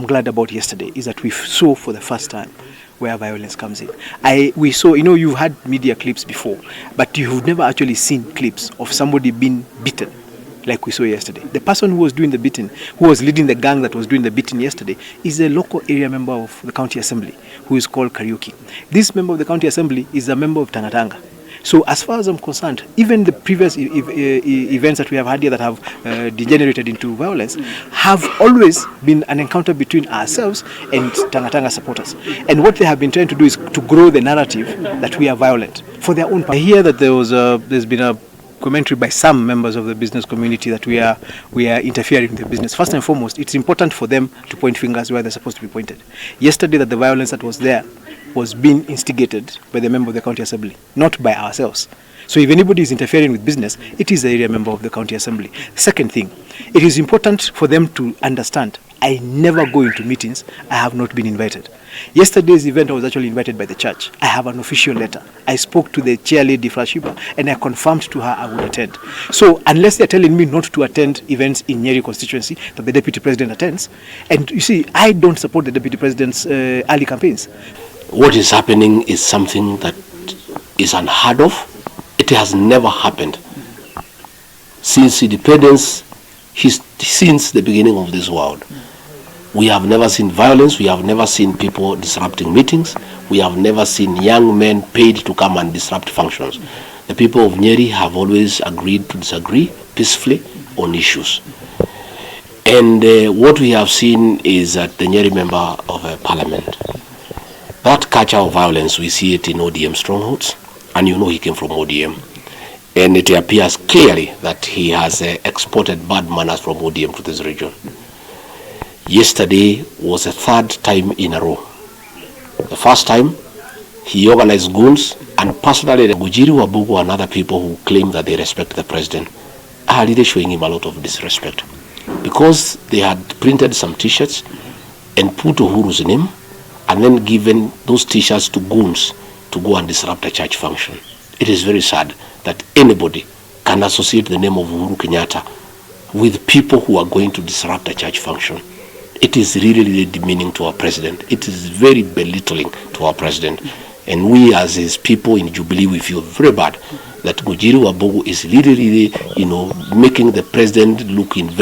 I'm glad about yesterday is that we saw for the first time where violence comes in. We saw, you've had media clips before, but you've never actually seen clips of somebody being beaten like we saw yesterday. The person who was doing the beating, who was leading the gang that was doing the beating yesterday, is a local area member of the county assembly who is called Kariuki. This member of the county assembly is a member of Tangatanga. So as far as I'm concerned, even the previous events that we have had here that have degenerated into violence have always been an encounter between ourselves and Tangatanga supporters. And what they have been trying to do is to grow the narrative that we are violent for their own part. I hear that there's been a commentary by some members of the business community that we are interfering in the business. First and foremost, it's important for them to point fingers where they're supposed to be pointed. Yesterday, that the violence that was there was being instigated by the member of the county assembly, not by ourselves. So if anybody is interfering with business, it is the area member of the county assembly. Second thing, it is important for them to understand I never go into meetings I have not been invited. Yesterday's event I was actually invited by the church. I have an official letter. I spoke to the chair lady Flashiba and I confirmed to her I would attend. So unless they're telling me not to attend events in Nyeri constituency that the deputy president attends, and you see, I don't support the deputy president's early campaigns. What is happening is something that is unheard of. It has never happened since independence, since the beginning of this world. We have never seen violence. We have never seen people disrupting meetings. We have never seen young men paid to come and disrupt functions. The people of Nyeri have always agreed to disagree peacefully on issues. And what we have seen is that the Nyeri member of parliament, that culture of violence, we see it in ODM strongholds, and he came from ODM. And it appears clearly that he has exported bad manners from ODM to this region. Yesterday was the third time in a row. The first time, he organized goons, and personally, the Gujiri Wabugu and other people who claim that they respect the president are really showing him a lot of disrespect. Because they had printed some t-shirts and put Uhuru's name, and then given those t-shirts to goons to go and disrupt a church function. It is very sad that anybody can associate the name of Uhuru Kenyatta with people who are going to disrupt a church function. It is really, really demeaning to our president. It is very belittling to our president. And we as his people in Jubilee, we feel very bad that Gujiri Wabugu is really, really, making the president look in very